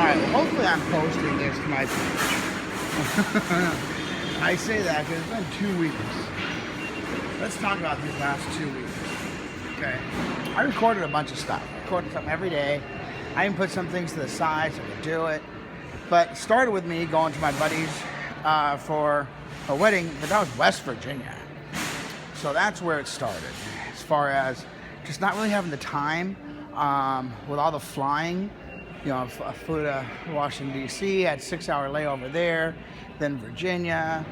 Alright, well, hopefully I'm posting this to my page. I say that because it's been 2 weeks. Let's talk about these last 2 weeks. Okay. I recorded a bunch of stuff. I recorded something every day. I even put some things to the side so I could do it. But it started with me going to my buddies for a wedding, but that was West Virginia. So that's where it started. As far as just not really having the time with all the flying. You know, I flew to Washington, D.C., had a 6-hour layover there, then Virginia,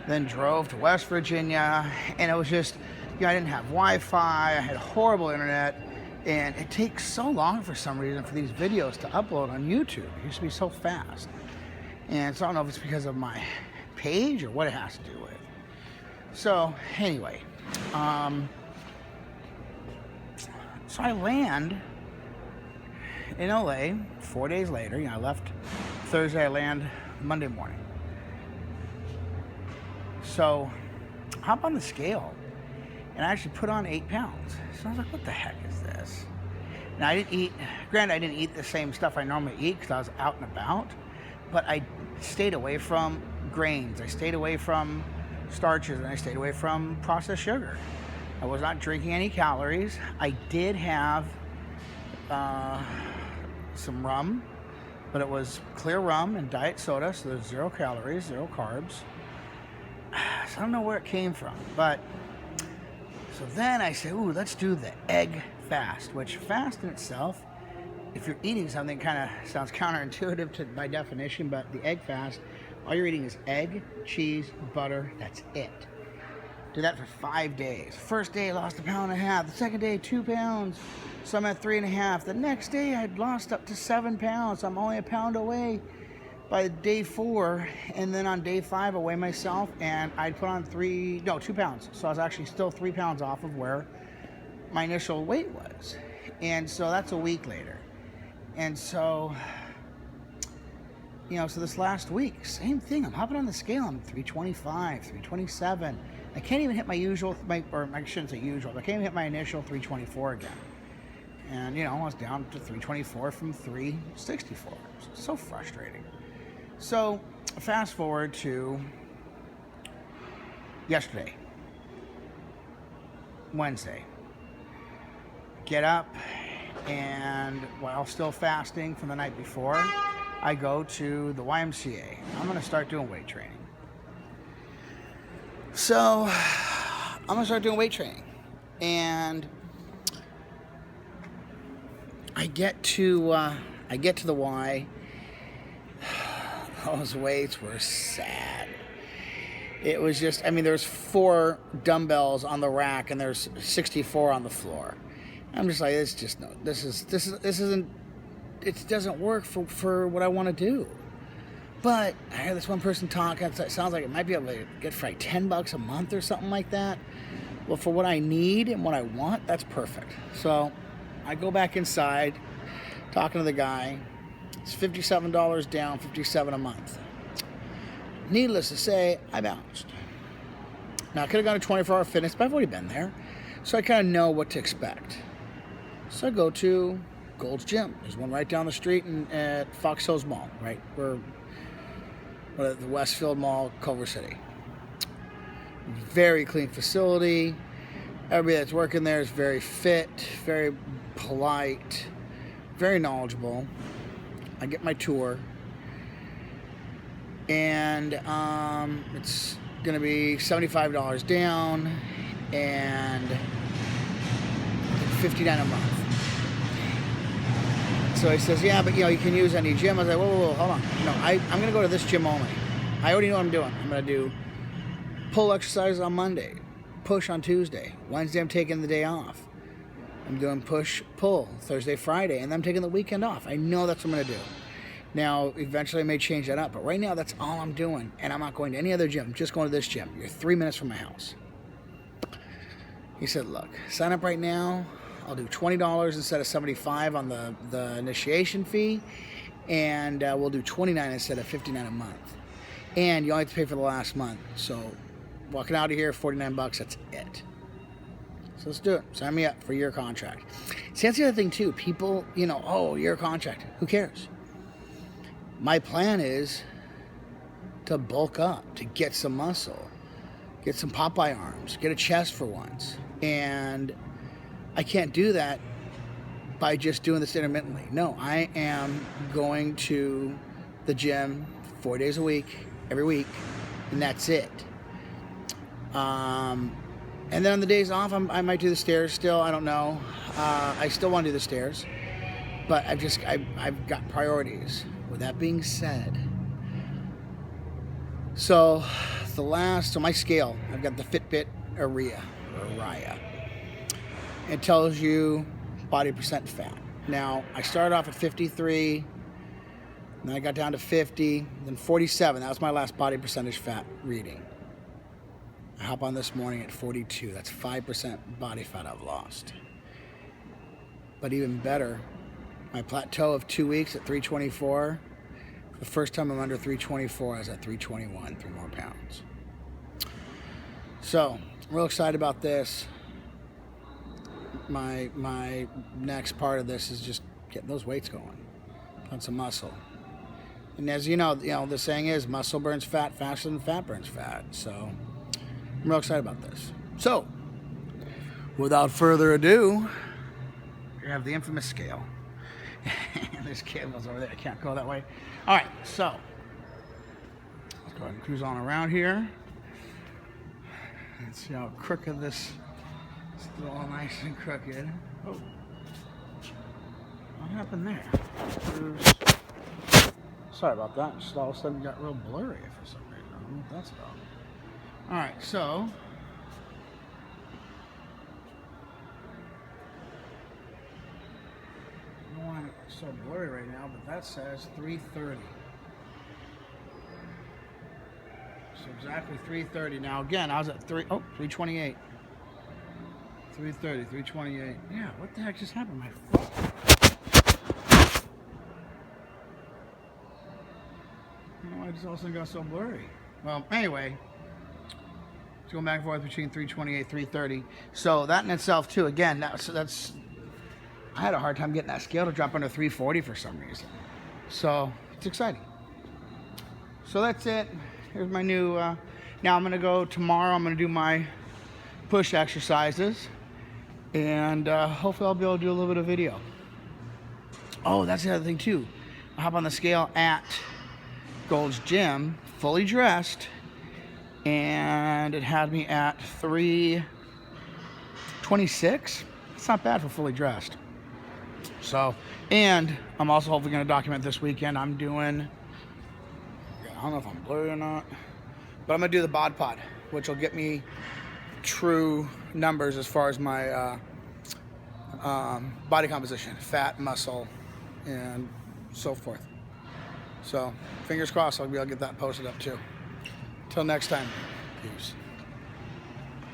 then drove to West Virginia, and it was just, you know, I didn't have Wi-Fi, I had horrible internet, and it takes so long for some reason for these videos to upload on YouTube. It used to be so fast. And so I don't know if it's because of my page or what it has to do with. So, anyway, so I land in LA 4 days later. You know, I left Thursday, I land Monday morning. So, hop on the scale, and I actually put on 8 pounds. So I was like, what the heck is this? Now, I didn't eat, granted, I didn't eat the same stuff I normally eat because I was out and about, but I stayed away from grains, I stayed away from starches, and I stayed away from processed sugar. I was not drinking any calories. I did have some rum, but it was clear rum and diet soda, so there's 0 calories, 0 carbs. So I don't know where it came from, but so then I said, ooh, let's do the egg fast, which fast in itself, if you're eating something, kind of sounds counterintuitive to by definition, but the egg fast, all you're eating is egg, cheese, butter, that's it. Do that for 5 days. First day I lost 1.5 pounds. The second day 2 pounds. So I'm at 3.5. The next day I'd lost up to 7 pounds. I'm only 1 pound away by day 4. And then on day 5 I weigh myself and I'd put on 2 pounds. So I was actually still 3 pounds off of where my initial weight was. And so that's a week later. And so, you know, so this last week, same thing. I'm hopping on the scale. I'm 325, 327. I can't even hit my usual, or I shouldn't say usual, but I can't even hit my initial 324 again. And, you know, I was down to 324 from 364. So frustrating. So, fast forward to yesterday, Wednesday. Get up, and while still fasting from the night before, I go to the YMCA. I'm going to start doing weight training. So, I'm going to start doing weight training. And I get to the Y. Those weights were sad. It was just, I mean, there's 4 dumbbells on the rack and there's 64 on the floor. I'm just like, this isn't, it doesn't work for what I want to do. But I heard this one person talk, it sounds like it might be able to get for like $10 a month or something like that. Well, for what I need and what I want, that's perfect. So I go back inside, talking to the guy. It's $57 down, $57 a month. Needless to say, I bounced. Now, I could have gone to 24-hour fitness, but I've already been there. So I kind of know what to expect. So I go to Gold's Gym. There's one right down the street at Fox Hills Mall, right? We're at the Westfield Mall, Culver City. Very clean facility. Everybody that's working there is very fit, very polite, very knowledgeable. I get my tour. And it's going to be $75 down and $59 a month. So he says, yeah, but you know, you can use any gym. I was like, whoa, hold on. No, I'm going to go to this gym only. I already know what I'm doing. I'm going to do pull exercises on Monday, push on Tuesday. Wednesday, I'm taking the day off. I'm doing push, pull Thursday, Friday, and then I'm taking the weekend off. I know that's what I'm going to do. Now, eventually I may change that up, but right now that's all I'm doing, and I'm not going to any other gym. I'm just going to this gym. You're 3 minutes from my house. He said, look, sign up right now. I'll do $20 instead of $75 on the initiation fee, and we'll do $29 instead of $59 a month. And you only have to pay for the last month. So walking out of here, $49, that's it. So let's do it. Sign me up for your contract. See, that's the other thing too. People, you know, oh, your contract. Who cares? my plan is to bulk up, to get some muscle, get some Popeye arms, get a chest for once. And I can't do that by just doing this intermittently. No, I am going to the gym 4 days a week, every week, and that's it. And then on the days off, I might do the stairs still. I don't know. I still want to do the stairs, but I've got priorities. With that being said, so my scale, I've got the Fitbit Aria. It tells you body percent fat. Now, I started off at 53, then I got down to 50, then 47. That was my last body percentage fat reading. I hop on this morning at 42. That's 5% body fat I've lost. But even better, my plateau of 2 weeks at 324, the first time I'm under 324, I was at 321, 3 more pounds. So, I'm real excited about this. My next part of this is just getting those weights going, on some muscle. And as you know, the saying is muscle burns fat faster than fat burns fat. So I'm real excited about this. So without further ado, we have the infamous scale. There's cables over there. I can't go that way. All right, so let's go ahead and cruise on around here. Let's see how crooked this. Still all nice and crooked. Oh, what happened there? Sorry about that. Just all of a sudden got real blurry for some reason. I don't know what that's about. All right, so I don't want it so blurry right now, but that says 330. So exactly 330. Now again, I was at 328. 330, 328. Yeah, what the heck just happened? My phone. I don't know why it just all of a sudden got so blurry. Well, anyway, it's going back and forth between 328, 330. So that in itself, too, again, that's I had a hard time getting that scale to drop under 340 for some reason. So it's exciting. So that's it. Here's my new. Now I'm going to go tomorrow. I'm going to do my push exercises. And hopefully I'll be able to do a little bit of video. Oh, that's the other thing too. I hop on the scale at Gold's Gym, fully dressed, and it had me at 326. It's not bad for fully dressed. So, and I'm also hopefully going to document this weekend. I'm doing, I don't know if I'm blurry or not, but I'm going to do the bod pod, which will get me true numbers as far as my body composition, fat, muscle, and so forth. So fingers crossed I'll be able to get that posted up too. Till next time, peace.